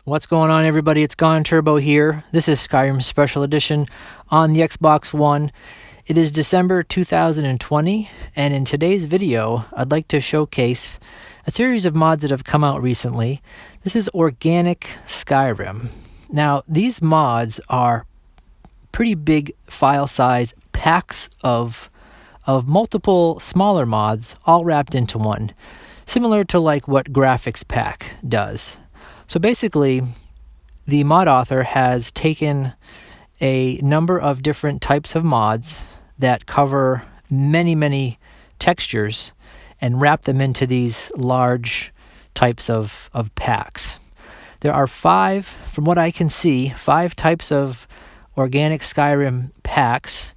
What's going on, everybody? It's Gone Turbo here. This is Skyrim Special Edition on the Xbox One. It is December 2020, and in today's video, I'd like to showcase a series of mods that have come out recently. This is Organic Skyrim. Now, these mods are pretty big file size packs of multiple smaller mods all wrapped into one, similar to like what Graphics Pack does. So basically, the mod author has taken a number of different types of mods that cover many textures and wrap them into these large types of packs. There are from what I can see, 5 types of Organic Skyrim packs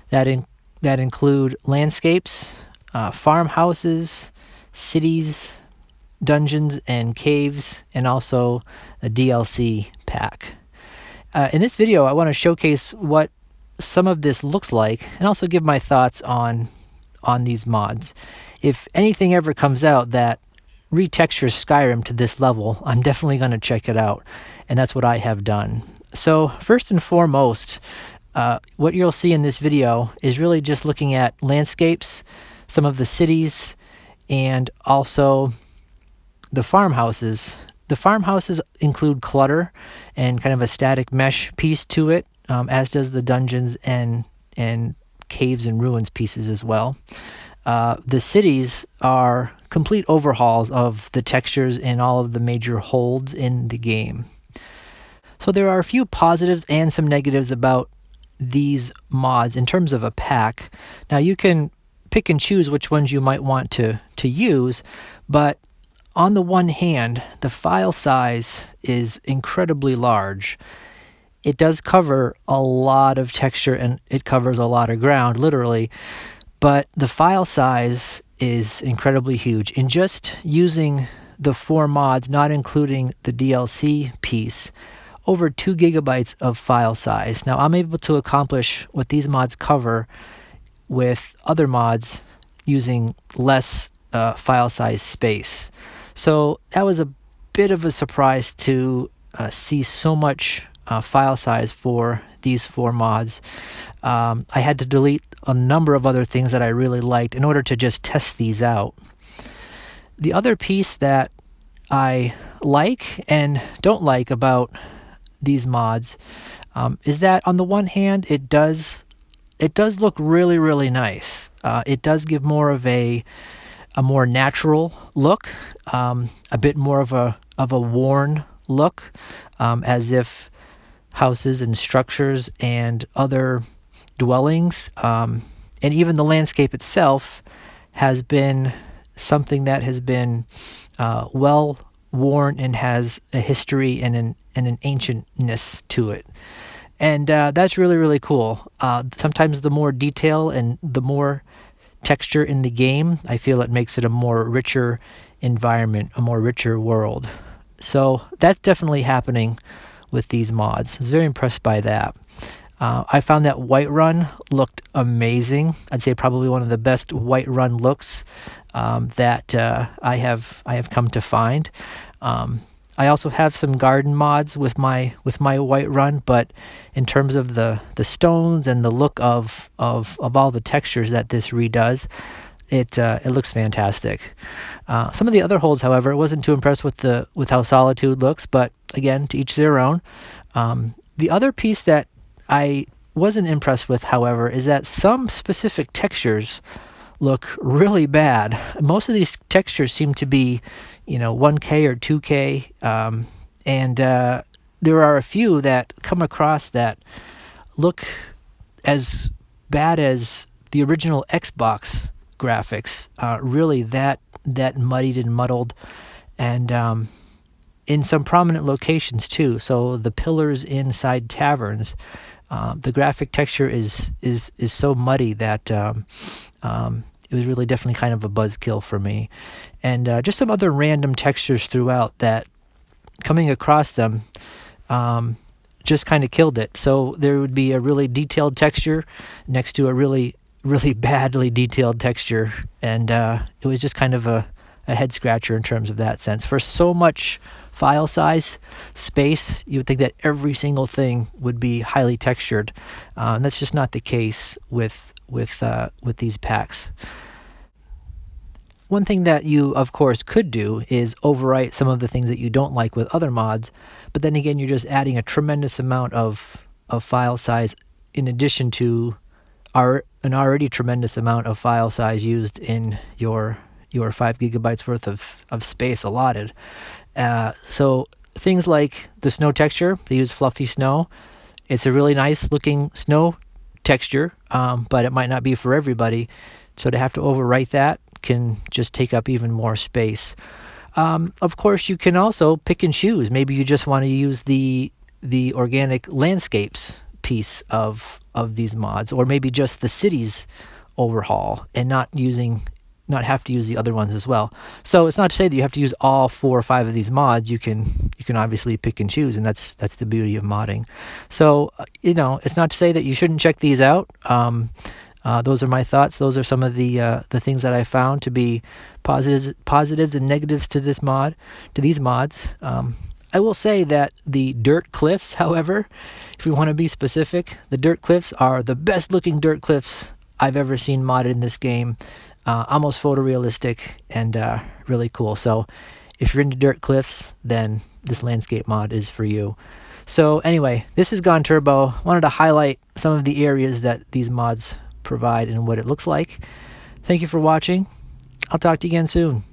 that include landscapes, farmhouses, cities, dungeons and caves, and also a DLC pack. In this video, I want to showcase what some of this looks like and also give my thoughts on these mods. If anything ever comes out that retextures Skyrim to this level, I'm definitely going to check it out, and that's what I have done. So first and foremost, what you'll see in this video is really just looking at landscapes, some of the cities, and also the farmhouses. The farmhouses include clutter and kind of a static mesh piece to it, as does the dungeons and caves and ruins pieces as well. The cities are complete overhauls of the textures in all of the major holds in the game. So there are a few positives and some negatives about these mods in terms of a pack. Now you can pick and choose which ones you might want to use, but on the one hand, the file size is incredibly large. It does cover a lot of texture and it covers a lot of ground, literally, but the file size is incredibly huge. In just using the 4 mods, not including the DLC piece, over 2 gigabytes of file size. Now, I'm able to accomplish what these mods cover with other mods using less file size space. So that was a bit of a surprise to see so much file size for these 4 mods. I had to delete a number of other things that I really liked in order to just test these out. The other piece that I like and don't like about these mods is that on the one hand, it does look really nice. It does give more of a more natural look, a bit more of a worn look, as if houses and structures and other dwellings, and even the landscape itself has been something that has been well worn and has a history and an ancientness to it. And that's really cool. Sometimes the more detail and the more texture in the game, I feel it makes it a more richer environment, a more richer world. So that's definitely happening with these mods. I was very impressed by that. I found that Whiterun looked amazing. I'd say probably one of the best Whiterun looks that I have come to find. I also have some garden mods with my Whiterun, but in terms of the stones and the look of all the textures that this redoes, it looks fantastic. Some of the other holds, however, I wasn't too impressed with how Solitude looks, but again, to each their own. The other piece that I wasn't impressed with, however, is that some specific textures look really bad. Most of these textures seem to be, 1K or 2K, and there are a few that come across that look as bad as the original Xbox graphics. Really that muddied and muddled, and in some prominent locations too. So the pillars inside taverns, the graphic texture is so muddy that it was really definitely kind of a buzzkill for me. And just some other random textures throughout that, coming across them, just kind of killed it. So there would be a really detailed texture next to a really badly detailed texture, and it was just kind of a head scratcher in terms of that sense. For so much file size space, you would think that every single thing would be highly textured. And that's just not the case with these packs. One thing that you, of course, could do is overwrite some of the things that you don't like with other mods, but then again, you're just adding a tremendous amount of file size in addition to an already tremendous amount of file size used in your 5 gigabytes worth of space allotted. So things like the snow texture, they use fluffy snow. It's a really nice looking snow texture, but it might not be for everybody. So to have to overwrite that can just take up even more space. Of course, you can also pick and choose. Maybe you just want to use the organic landscapes piece of these mods, or maybe just the cities overhaul and not have to use the other ones as well. So it's not to say that you have to use all 4 or 5 of these mods. You can obviously pick and choose, and that's the beauty of modding. So it's not to say that you shouldn't check these out. Those are my thoughts. Those are some of the things that I found to be positives and negatives to these mods. I will say that the dirt cliffs, however, if we want to be specific, the dirt cliffs are the best looking dirt cliffs I've ever seen modded in this game. Almost photorealistic and really cool. So if you're into dirt cliffs, then this landscape mod is for you. So anyway, this is Gone Turbo. Wanted to highlight some of the areas that these mods provide and what it looks like. Thank you for watching. I'll talk to you again soon.